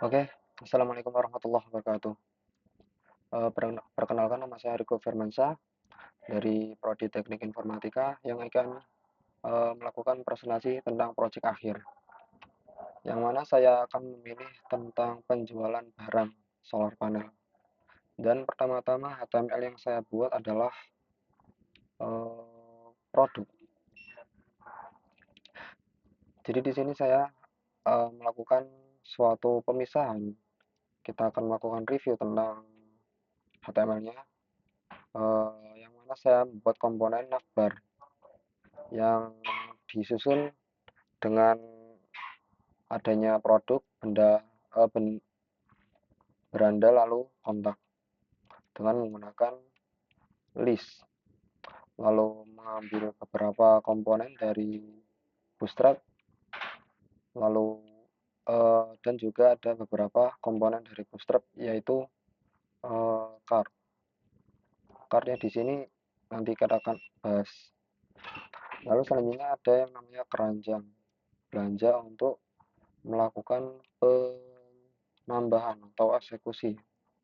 Oke, assalamualaikum warahmatullahi wabarakatuh. Perkenalkan nama saya Riko Firmansyah dari Prodi Teknik Informatika yang akan melakukan presentasi tentang proyek akhir, yang mana saya akan memilih tentang penjualan barang solar panel. Dan pertama-tama HTML yang saya buat adalah produk. Jadi di sini saya melakukan suatu pemisahan. Kita akan melakukan review tentang HTML-nya, yang mana saya membuat komponen navbar yang disusun dengan adanya produk, beranda lalu kontak dengan menggunakan list, lalu mengambil beberapa komponen dari Bootstrap, lalu dan juga ada beberapa komponen dari Bootstrap yaitu card. Cardnya di sini nanti kita akan bahas. Lalu selanjutnya ada yang namanya keranjang belanja untuk melakukan penambahan atau eksekusi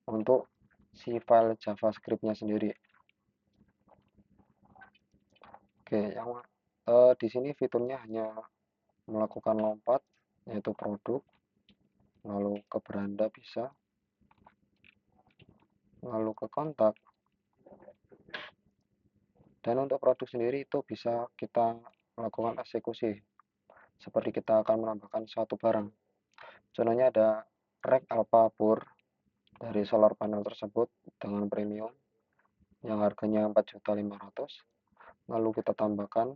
untuk si file JavaScript-nya sendiri. Oke, yang di sini fiturnya hanya melakukan lompat, yaitu produk, lalu ke beranda bisa, lalu ke kontak. Dan untuk produk sendiri itu bisa kita melakukan eksekusi, seperti kita akan menambahkan suatu barang. Contohnya ada rack alpha pur dari solar panel tersebut dengan premium yang harganya 4.500.000. Lalu kita tambahkan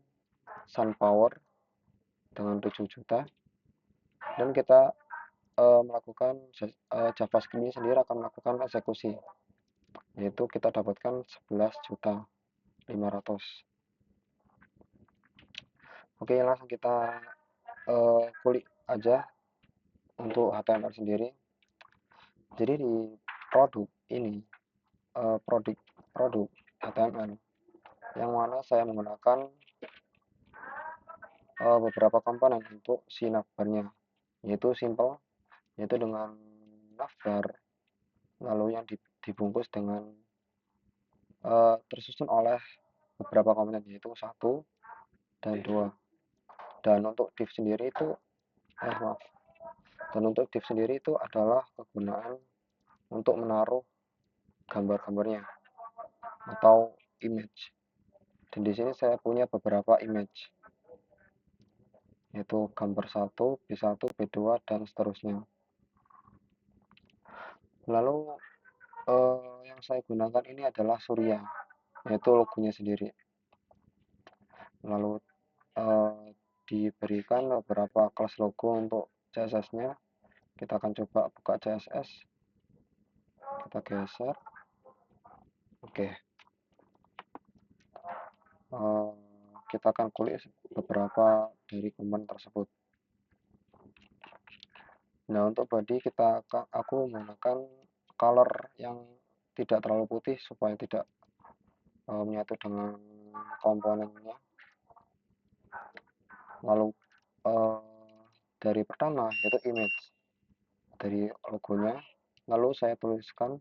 SunPower dengan 7 juta, dan kita melakukan JavaScript ini sendiri akan melakukan eksekusi, yaitu kita dapatkan 11.500.000. Oke, langsung kita kulik aja untuk HTML sendiri. Jadi di produk ini, produk HTML yang mana saya menggunakan beberapa komponen untuk si navbarnya, yaitu simple, yaitu dengan navbar, lalu yang dibungkus dengan tersusun oleh beberapa komponen, yaitu 1 dan 2. Dan untuk div sendiri itu maaf. Dan untuk div sendiri itu adalah kegunaan untuk menaruh gambar-gambarnya atau image. Dan di sini saya punya beberapa image, yaitu gambar 1, B1, B2 dan seterusnya. Lalu yang saya gunakan ini adalah Surya, yaitu logonya sendiri. Lalu diberikan beberapa kelas logo untuk CSS-nya. Kita akan coba buka CSS, kita geser. Oke, kita akan kulik beberapa dari komponen tersebut. Nah, untuk body aku menggunakan color yang tidak terlalu putih supaya tidak menyatu dengan komponennya. Lalu dari pertama yaitu image dari logonya, lalu saya tuliskan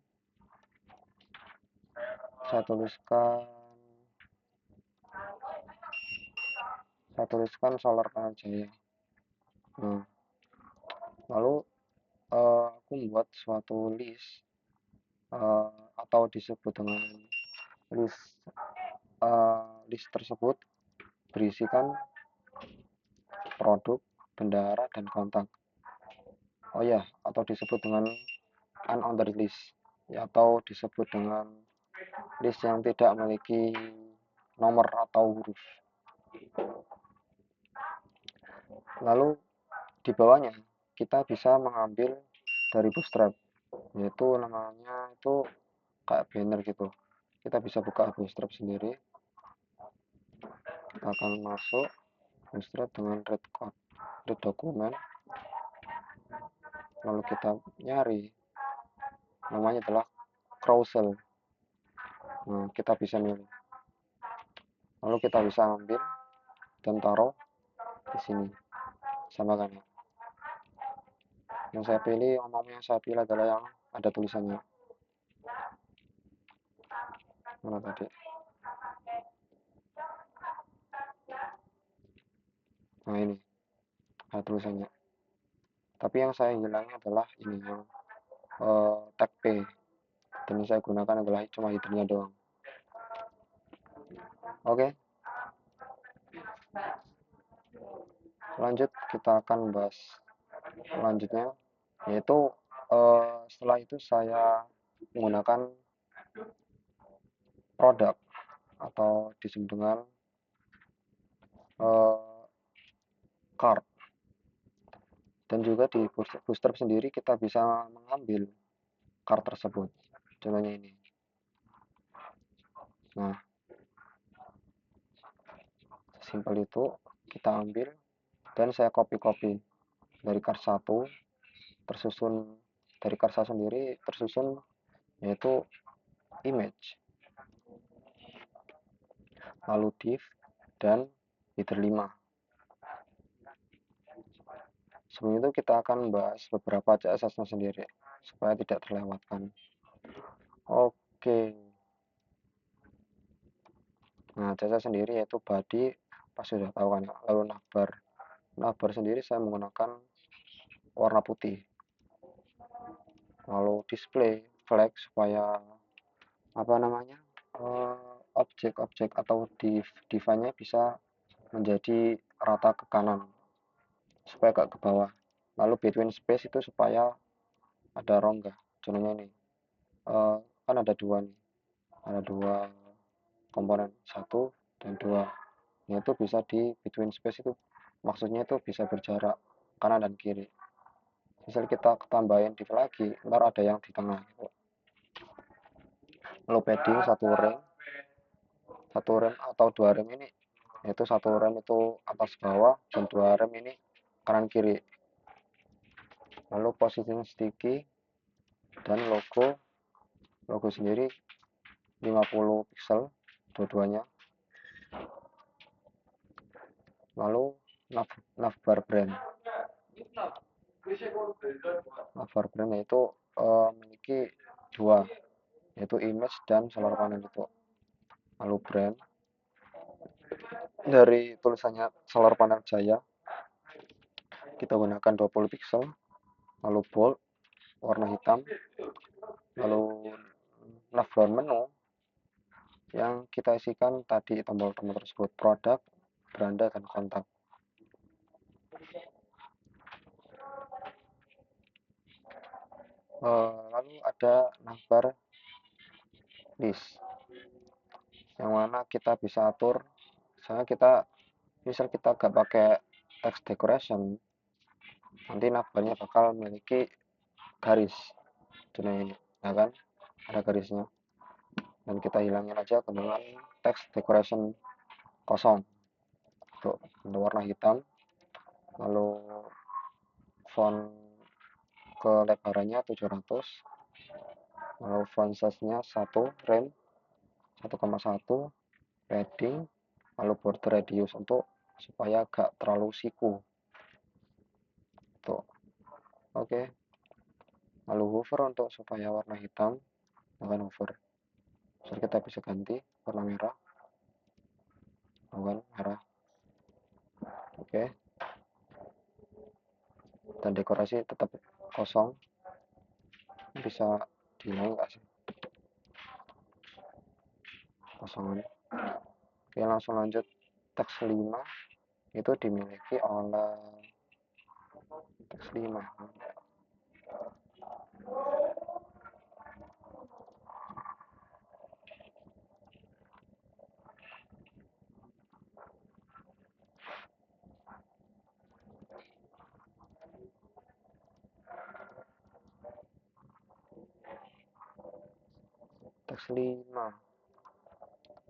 Solar Panel Jaya. Nah, lalu aku membuat suatu list atau disebut dengan list tersebut berisikan produk, bendahara, dan kontak. Oh ya, atau disebut dengan unordered list, ya, atau disebut dengan list yang tidak memiliki nomor atau huruf. Lalu di bawahnya kita bisa mengambil dari Bootstrap, yaitu namanya itu kayak banner gitu. Kita bisa buka Bootstrap sendiri. Kita akan masuk Bootstrap dengan read document, lalu kita nyari, namanya adalah carousel. Nah, kita bisa milih, lalu kita bisa ambil dan taruh di sini, sama kan ya. Yang saya pilih, yang saya pilih adalah yang ada tulisannya. Mana tadi? Nah ini, ada tulisannya. Tapi yang saya hilangnya adalah ini yang tag P. Dan yang saya gunakan adalah cuma headernya doang. Oke, lanjut kita akan bahas selanjutnya, yaitu setelah itu saya menggunakan produk atau disebut dengan card. Dan juga di Bootstrap sendiri kita bisa mengambil card tersebut. Contohnya ini. Nah, simpel itu kita ambil dan saya copy dari card 1 tersusun dari card 1 sendiri tersusun yaitu image, lalu div dan header 5. Sebelum itu kita akan bahas beberapa CSS-nya sendiri supaya tidak terlewatkan. Oke. Nah, CSS sendiri yaitu body, pas sudah tahu kan ya. Lalu navbar. Navbar sendiri saya menggunakan warna putih. Lalu display flag supaya apa namanya? Objek-objek atau div-nya bisa menjadi rata ke kanan supaya gak ke bawah. Lalu between space itu supaya ada rongga. Contohnya ini. Kan ada dua nih. Ada dua komponen, 1 dan 2. Yaitu bisa di between space itu maksudnya itu bisa berjarak kanan dan kiri. Misal kita tambahin div lagi, ntar ada yang di tengah gitu. Lalu padding satu rem atau 2 rem ini, yaitu 1 rem itu atas bawah dan 2 rem ini kanan kiri. Lalu position sticky dan logo sendiri 50 pixel dua-duanya. Lalu navbar brand yaitu memiliki dua, yaitu image dan solar panel itu. Lalu brand dari tulisannya solar panel Jaya kita gunakan 20 pixel, lalu bold warna hitam, lalu navbar menu yang kita isikan tadi tombol-tombol tersebut, produk, beranda, dan kontak. Lalu ada navbar list yang mana kita bisa atur, misalnya misal kita gak pakai text decoration, nanti navbarnya bakal memiliki garis, contohnya ini, ya kan, ada garisnya, dan kita hilangin aja dengan text decoration kosong untuk warna hitam. Lalu font kelebarannya 700, lalu font size-nya 1 rem 1,1, padding, lalu border radius untuk supaya gak terlalu siku tuh. Oke. Lalu hover untuk supaya warna hitam dengan hover, so kita bisa ganti warna merah, bukan merah. Oke. Dan dekorasi tetap kosong, bisa dihilangin nggak sih kosongan. Oke, langsung lanjut. Teks 5 itu dimiliki oleh teks 5. Teks 5,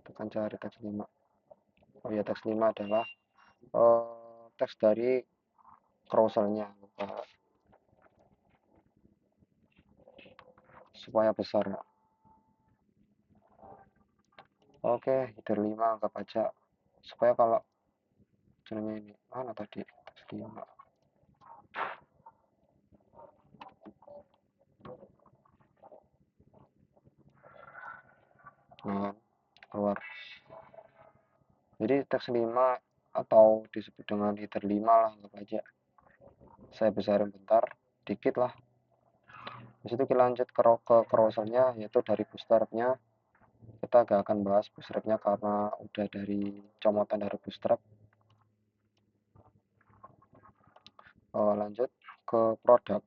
tekan cari teks 5. Oh ya, teks 5 adalah teks dari carouselnya supaya besar. Oke, header 5 anggap aja supaya kalau contohnya ini mana tadi teks 5, Nah, keluar. Jadi teks 5 atau disebut dengan header 5 lah, anggap aja. Saya besarin bentar, dikit lah. Di situ kita lanjut ke crossernya, yaitu dari bootstrapnya. Kita gak akan bahas bootstrapnya karena udah dari comotan dari bootstrap. Lanjut ke produk.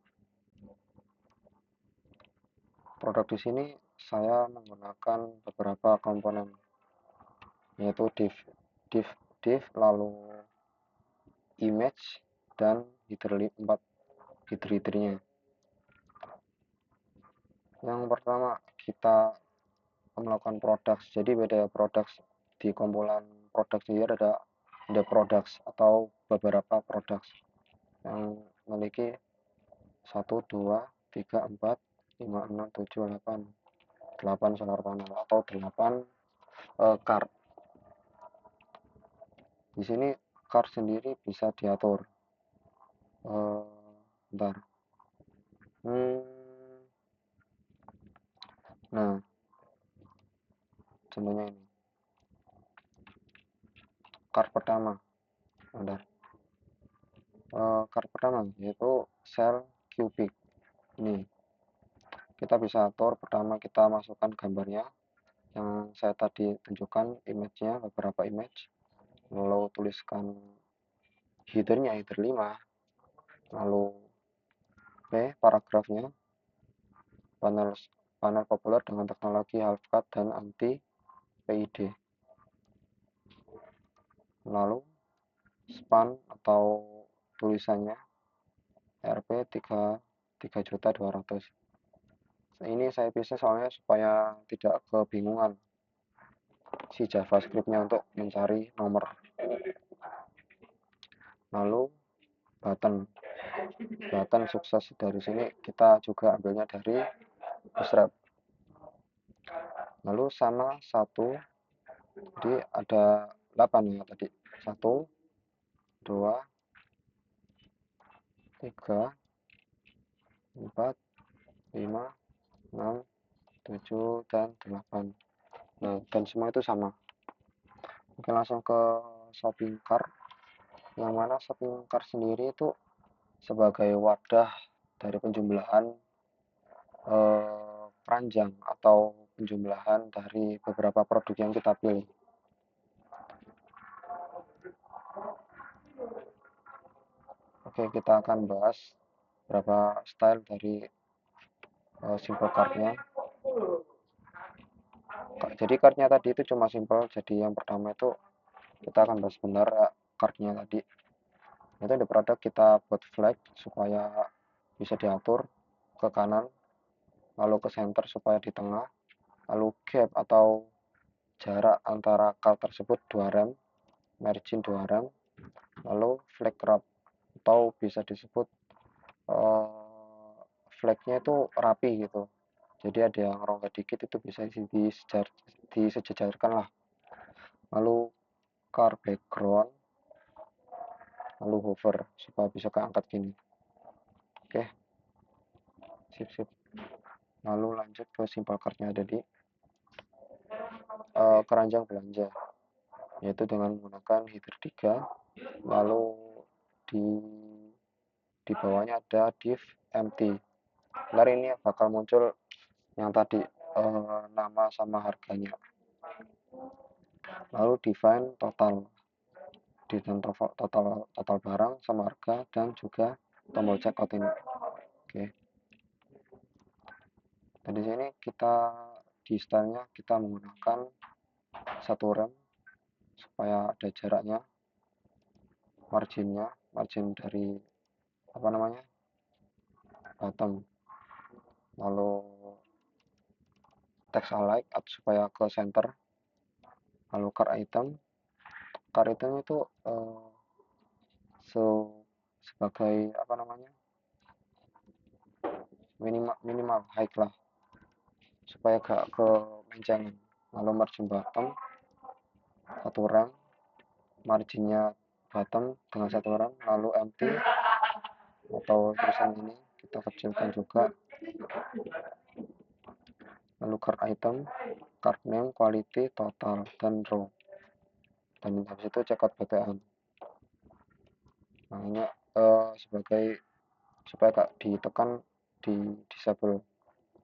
Produk di sini saya menggunakan beberapa komponen, yaitu div, lalu image, dan header-headernya. Yang pertama kita melakukan produk. Jadi beda produk di kumpulan produk sendiri ada produk atau beberapa produk yang memiliki 1, 2, 3, 4, 5, 6, 7, 8 solar panel atau 8 card. Di sini card sendiri bisa diatur. Bentar. Nah, contohnya ini. Card pertama. Bentar. Card pertama yaitu cell cubic. Ini kita bisa atur. Pertama kita masukkan gambarnya yang saya tadi tunjukkan, image-nya, beberapa image, lalu tuliskan header-nya, header 5, lalu paragrafnya, panel populer dengan teknologi half-cut dan anti-PID, lalu span atau tulisannya Rp 3.200.000. Ini saya pisah soalnya supaya tidak kebingungan si JavaScript-nya untuk mencari nomor. Lalu button sukses dari sini kita juga ambilnya dari bootstrap. Lalu sama 1, jadi ada 8 ya tadi. 1, 2, 3, 4, 5, 6, 7, dan 8. Nah, dan semua itu sama. Oke, langsung ke shopping cart. Yang mana shopping cart sendiri itu sebagai wadah dari penjumlahan keranjang atau penjumlahan dari beberapa produk yang kita pilih. Oke, kita akan bahas beberapa style dari simple card-nya. Jadi card-nya tadi itu cuma simple. Jadi yang pertama itu kita akan bahas benar card-nya tadi. Itu di produk kita buat flag supaya bisa diatur ke kanan, lalu ke center supaya di tengah, lalu gap atau jarak antara card tersebut 2 rem, margin 2 rem, lalu flag wrap atau bisa disebut flagnya itu rapi gitu. Jadi ada yang rongga dikit itu bisa disejajarkan lah. Lalu car background, lalu hover supaya bisa keangkat gini. Oke, sip. Lalu lanjut ke simple card-nya ada di keranjang belanja, yaitu dengan menggunakan header 3, lalu di bawahnya ada div empty. Ntar ini bakal muncul yang tadi nama sama harganya. Lalu define total, total barang sama harga, dan juga tombol checkout ini. Oke. Dan di sini kita di stylenya kita menggunakan 1 rem supaya ada jaraknya, margin dari bottom, lalu text alike supaya ke center, lalu car item itu sebagai minimal high lah supaya gak ke mencengan. Lalu margin bottom 1 rem, marginnya bottom dengan 1 rem, lalu empty atau tulisan ini kita kecilkan juga, lalu card item card name, quality, total, dan row. Dan habis itu checkout BTN. Makanya sebagai supaya gak ditekan di disable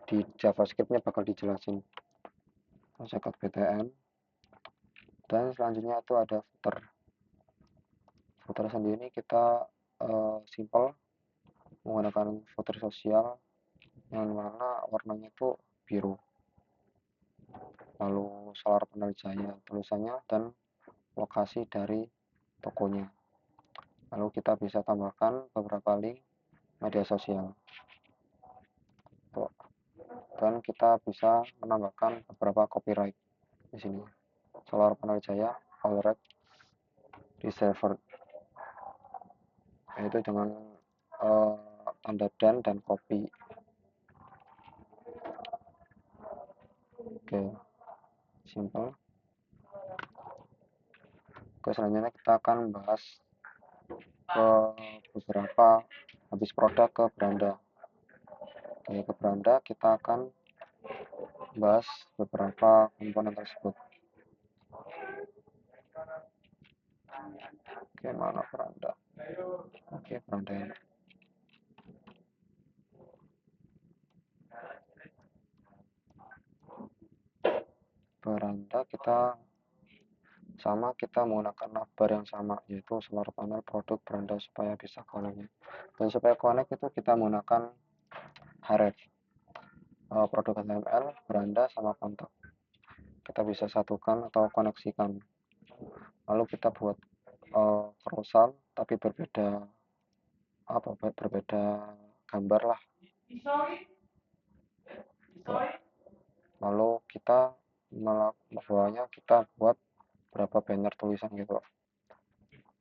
di JavaScript-nya bakal dijelasin checkout BTN. Dan selanjutnya itu ada footer. Footer sendiri kita simple menggunakan footer sosial yang mana warnanya itu biru, lalu solar panel Jaya tulisannya dan lokasi dari tokonya. Lalu kita bisa tambahkan beberapa link media sosial dan kita bisa menambahkan beberapa copyright di sini. Solar panel Jaya all right reserved, yaitu dengan tanda dan copy. Oke, simple. Oke, selanjutnya kita akan bahas ke beberapa habis produk ke beranda. Oke, ke beranda kita akan bahas beberapa komponen tersebut. Oke, mana beranda? Oke, beranda ini. Beranda kita menggunakan navbar yang sama, yaitu solar panel, produk, beranda supaya bisa connect. Dan supaya connect itu kita menggunakan href, produk HTML, beranda sama kontak. Kita bisa satukan atau koneksikan. Lalu kita buat carousel tapi berbeda gambar lah. Lalu kita bawahnya kita buat berapa banner tulisan gitu,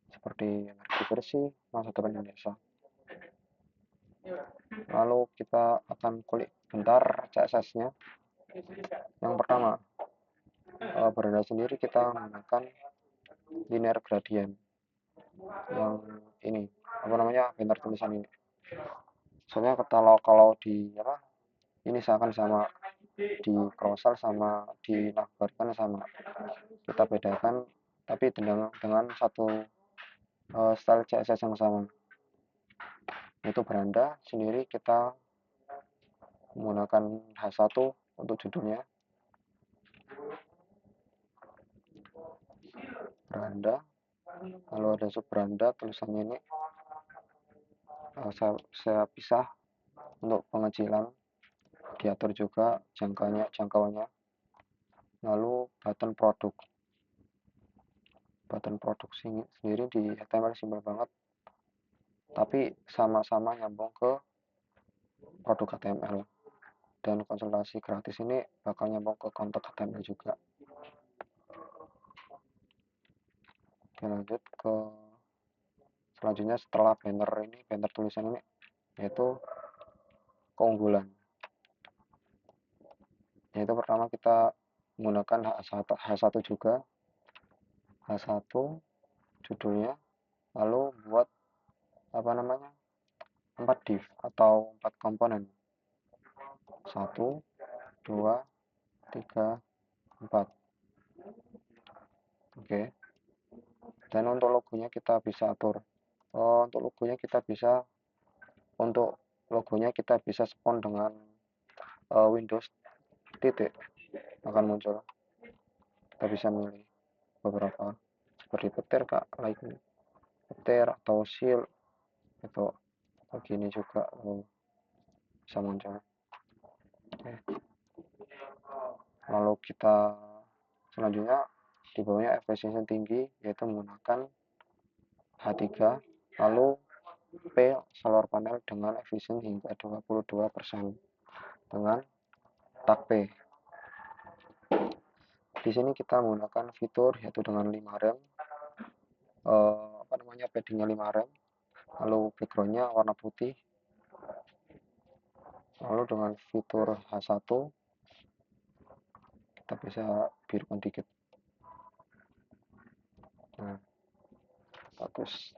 seperti energi bersih masa depan Indonesia. Lalu kita akan kulik bentar CSS-nya. Yang pertama, beranda sendiri kita menggunakan linear gradient yang ini banner tulisan ini. Soalnya kalau di ini seakan sama di carousel sama di navbar sama, kita bedakan tapi dengan satu style CSS yang sama. Itu beranda sendiri kita menggunakan H1 untuk judulnya, beranda. Lalu ada sub beranda tulisannya ini saya pisah untuk pengecilan, diatur juga jangkauannya. Lalu button produk sendiri di HTML simpel banget, tapi sama-sama nyambung ke produk HTML, dan konsultasi gratis ini bakal nyambung ke kontak HTML juga. Oke, lanjut ke selanjutnya setelah banner tulisan ini, yaitu keunggulan. Yaitu pertama kita menggunakan H1 juga, H1 judulnya, lalu buat 4 div atau 4 komponen, 1, 2, 3, 4. Oke. Dan untuk logonya kita bisa atur. Untuk logonya kita bisa spawn dengan Windows titik akan muncul. Kita bisa milih beberapa seperti petir petir atau shield itu begini juga bisa muncul. Oke. Lalu kita selanjutnya di bawahnya efisiensi tinggi, yaitu menggunakan H3, lalu P solar panel dengan efisien hingga 22% dengan tag P. Di sini kita menggunakan fitur yaitu dengan 5 rem, paddingnya 5 rem, lalu backgroundnya warna putih, lalu dengan fitur H1 kita bisa birukan dikit. Nah, bagus.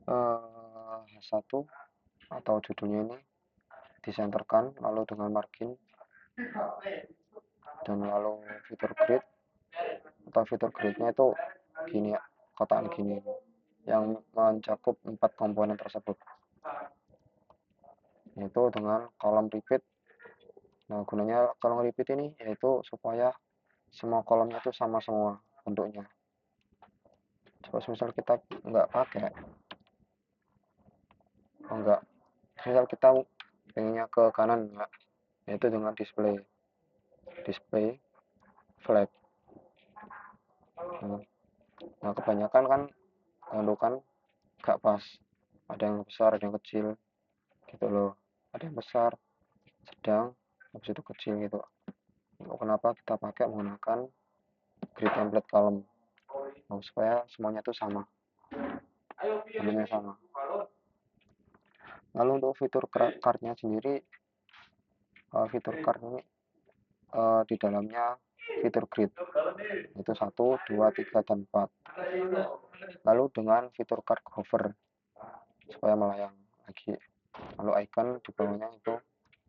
H1 atau judulnya ini disenterkan, lalu dengan margin Dan lalu fitur grid atau fitur gridnya itu gini ya, kotaan gini yang mencakup 4 komponen tersebut, yaitu dengan kolom repeat. Nah, gunanya kolom repeat ini yaitu supaya semua kolomnya itu sama semua bentuknya. Coba misal kita nggak pakai, enggak, misal kita pengennya ke kanan enggak, yaitu dengan display flag. Nah, kebanyakan kan gundukan nggak pas, ada yang besar ada yang kecil gitu loh, ada yang besar sedang habis itu kecil gitu. Kenapa kita pakai menggunakan grid template column, supaya semuanya itu sama, bentuknya sama. Lalu untuk fitur cardnya sendiri, fitur card ini di dalamnya fitur grid itu 1, 2, 3, dan 4. Lalu dengan fitur card hover supaya melayang lagi. Lalu icon di bawahnya itu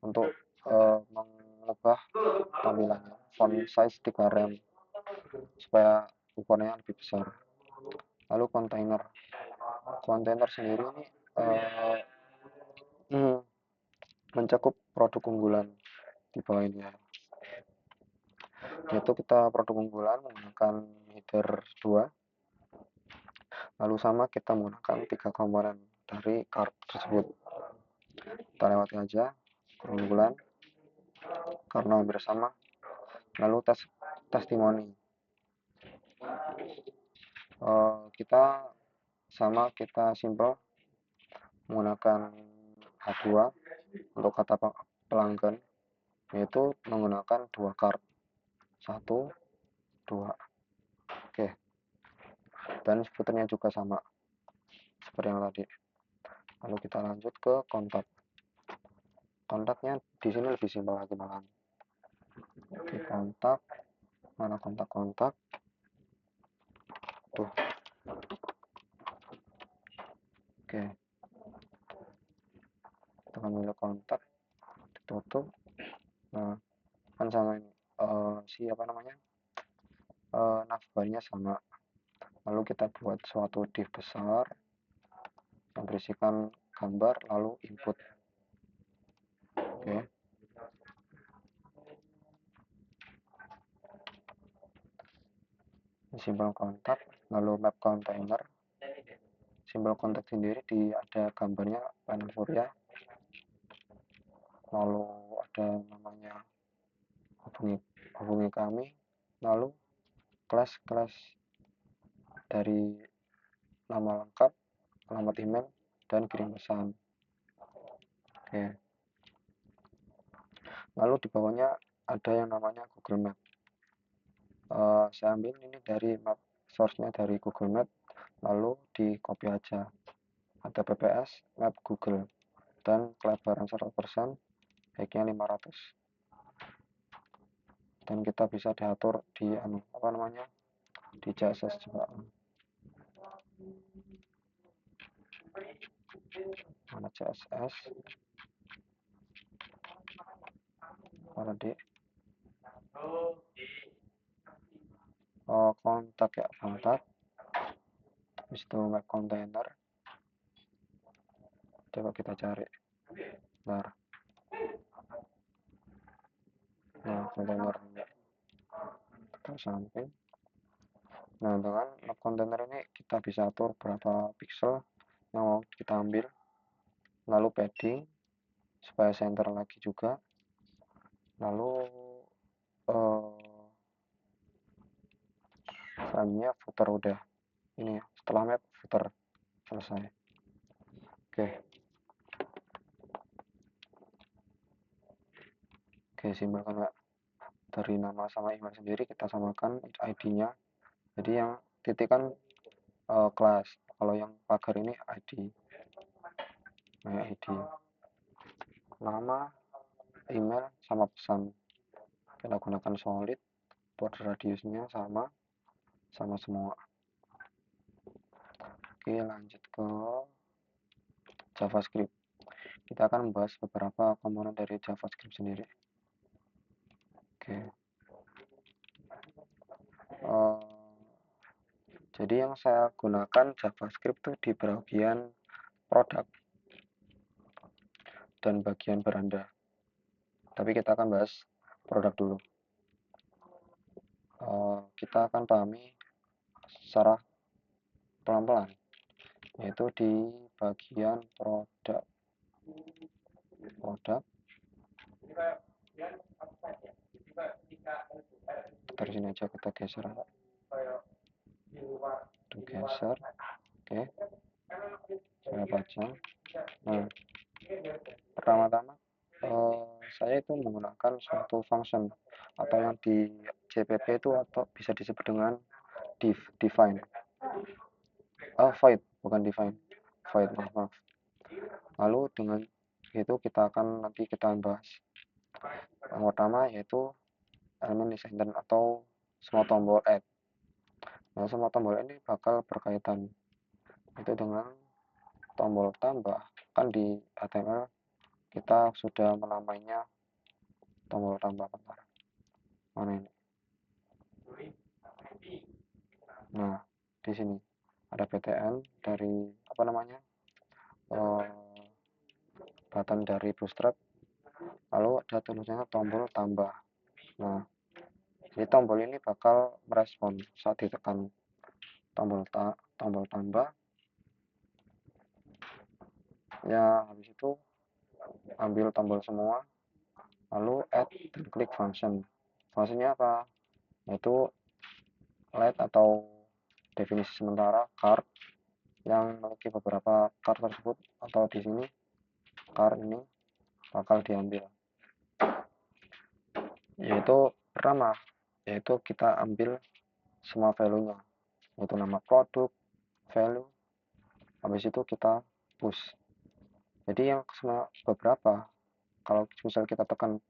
untuk mengubah tampilannya, font size 3 rem supaya ukurannya lebih besar. Lalu kontainer sendiri ini mencakup produk unggulan di bawah ini ya, yaitu kita produk unggulan menggunakan header 2, lalu sama kita menggunakan 3 komponen dari card tersebut. Kita lewati aja keunggulan karena hampir sama. Lalu testimoni, kita simple menggunakan H2 untuk kata pelanggan, yaitu menggunakan 2 card, 1, 2. Oke, dan sebutannya juga sama seperti yang tadi. Lalu kita lanjut ke kontaknya di sini lebih simpel lagi malahan. Oke, kontak, mana kontak tuh. Oke, kita ambil kontak, ditutup. Nah, kan sama ini siapa namanya, navbarnya sama. Lalu kita buat suatu div besar yang berisikan gambar lalu input. Oke, simbol kontak, lalu map container. Simbol kontak sendiri ada gambarnya panel Fourier, lalu ada namanya hubungi kami, lalu kelas dari nama lengkap, alamat email, dan kirim pesan. Oke, lalu di bawahnya ada yang namanya Google Map. Saya ambil ini dari map, source-nya dari Google Map, lalu di copy aja. Ada PPS map Google dan kelebaran 100%, height-nya 500, dan kita bisa diatur di di CSS juga. Mana CSS, mana di kontak ya, kontak, habis itu map container. Coba kita cari. Nah, container kita samping. Nah, dengan map container ini kita bisa atur berapa pixel yang mau kita ambil, lalu padding supaya center lagi juga, lalu selanjutnya footer udah ini ya, setelah map footer selesai. Oke, simpelkan Kak. Dari nama sama email sendiri kita samakan ID-nya. Jadi yang titik kan kelas, kalau yang pagar ini ID. Nah, ID. Nama, email, sama pesan. Kita gunakan solid, border radiusnya sama semua. Oke, lanjut ke JavaScript. Kita akan membahas beberapa komponen dari JavaScript sendiri. Oke. Eh, jadi yang saya gunakan JavaScript tuh di bagian produk dan bagian beranda. Tapi kita akan bahas produk dulu. Kita akan pahami secara pelan-pelan, yaitu di bagian produk. Dari sini aja kita geser. Geser. Oke. Saya baca. Nah, pertama-tama saya itu menggunakan suatu function atau yang di JPP itu atau bisa disebut dengan define. Void, bukan define. Void, maaf. Lalu dengan itu kita bahas. Yang pertama yaitu elemen descendant atau semua tombol add. Nah, semua tombol ini bakal berkaitan itu dengan tombol tambah. Kan di HTML kita sudah menamainya tombol tambah. Mana ini? Nah, di sini ada btn dari apa namanya? Button dari Bootstrap. Lalu ada tulisannya tombol tambah. Nah, jadi tombol ini bakal merespon saat ditekan tombol tambah. Ya, habis itu ambil tombol semua, lalu add dan klik function. Fungsinya apa? Yaitu let atau definisi sementara card yang memiliki beberapa card tersebut, atau di sini card ini bakal diambil. Yaitu pertama, yaitu kita ambil semua value-nya, yaitu nama produk, value, habis itu kita push. Jadi yang beberapa, kalau misal kita tekan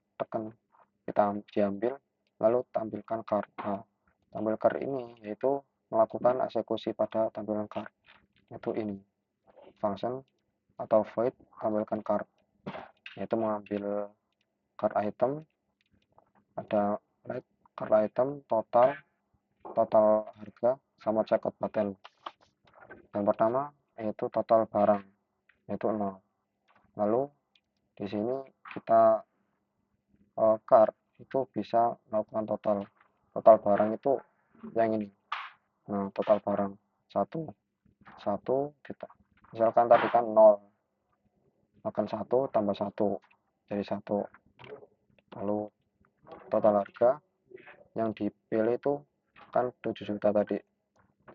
kita diambil, lalu tampilkan card. Nah, tampil card ini yaitu melakukan eksekusi pada tampilan card, yaitu ini function atau void tampilkan card, yaitu mengambil card item, ada let card item, total harga, sama checkout button. Yang pertama yaitu total barang, yaitu 0. Lalu di sini kita card itu bisa melakukan total barang itu yang ini. Nah, total barang satu kita misalkan tadi kan 0, akan 1 tambah 1 jadi 1. Lalu total harga yang dipilih itu kan 7 juta tadi,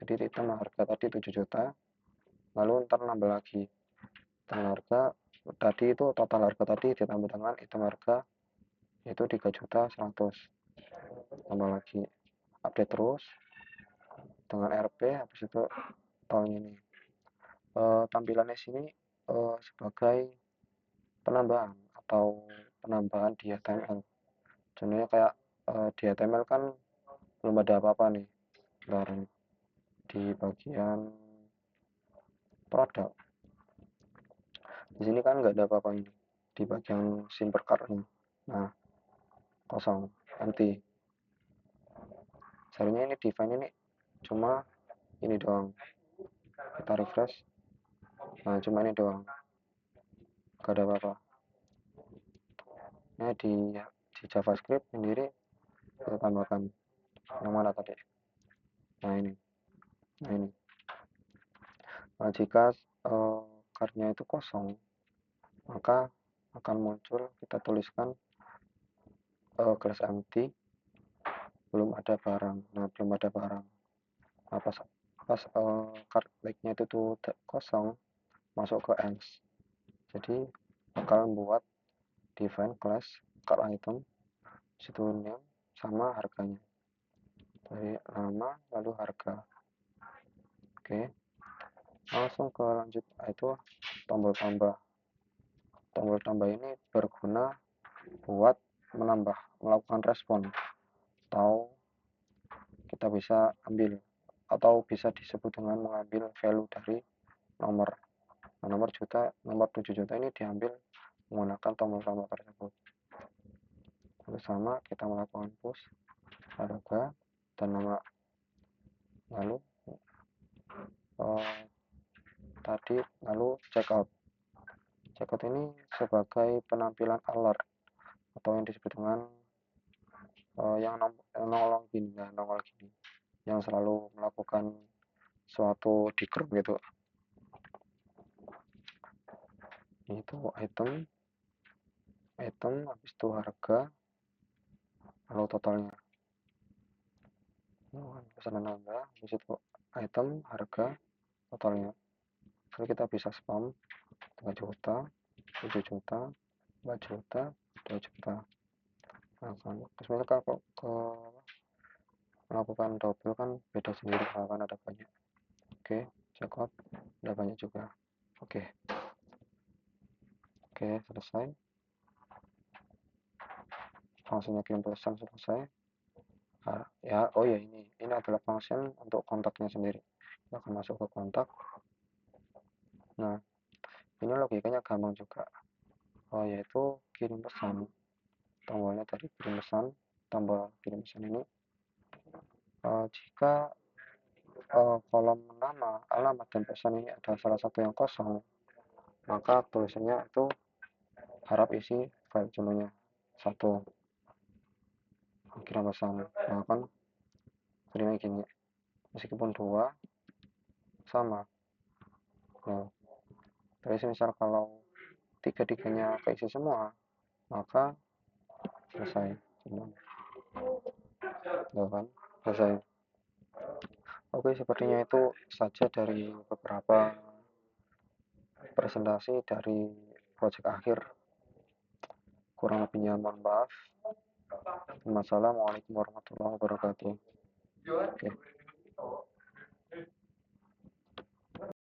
jadi item harga tadi 7 juta, lalu ntar nambah lagi item harga tadi, itu total harga tadi ditambah dengan item harga itu 3 juta 100, tambah lagi, update terus dengan RP. Habis itu tahun ini tampilannya sini sebagai penambahan atau penambahan di HTML. Contohnya kayak di HTML kan belum ada apa-apa nih. Di bagian produk, di sini kan nggak ada apa-apa ini di bagian simper card-nya. Nah, kosong, empty. Seharusnya ini define ini cuma ini doang. Kita refresh. Nah, cuma ini doang. Gak ada apa-apa. Nah, di JavaScript sendiri kita tambahkan yang mana tadi? Nah, ini. Nah, jika card-nya itu kosong, maka akan muncul, kita tuliskan class empty, belum ada barang. Nah, belum ada barang. Nah, pas card like-nya itu tuh kosong, masuk ke else. Jadi bakal membuat define class card item, situ name sama harganya. Jadi nama lalu harga. Oke. Langsung ke lanjut, itu tombol tambah. Tombol tambah ini berguna buat melakukan respon, atau kita bisa ambil, atau bisa disebut dengan mengambil value dari nomor. Nah, nomor 7 juta ini diambil menggunakan tombol tambah tersebut. bersama kita melakukan push harga dan nama, lalu eh, lalu check out ini sebagai penampilan alert atau yang disebut dengan yang nongol gini yang selalu melakukan suatu di grup gitu. Itu item habis itu harga lalu totalnya. Pesanan nambah habis itu item harga totalnya. Lalu kita bisa spam 3 juta, 7 juta, 4 juta, 2 juta. Nah, kan terus misalkan kok ke melakukan double kan beda sendiri, kan ada banyak. Oke, check out ada banyak juga. Oke, selesai. Fungsinya kirim pesan selesai. Nah, ya, oh ya, ini adalah function untuk kontaknya sendiri. Kita akan masuk ke kontak. Nah, ini logikanya gampang juga. Yaitu kirim pesan. Tombolnya dari kirim pesan, tombol kirim pesan ini. Jika kolom nama, alamat, dan pesan ini ada salah satu yang kosong, maka tulisannya itu harap isi file jumlahnya 1. Kirim pesan, nah kan terima gini. Meskipun 2 sama. Nah, terus misal kalau 3-tiganya keisi semua, maka selesai semuanya. Ya kan? Selesai. Oke, sepertinya itu saja dari beberapa presentasi dari project akhir. Kurang lebihnya mohon maaf. Wassalamualaikum warahmatullahi wabarakatuh. Oke.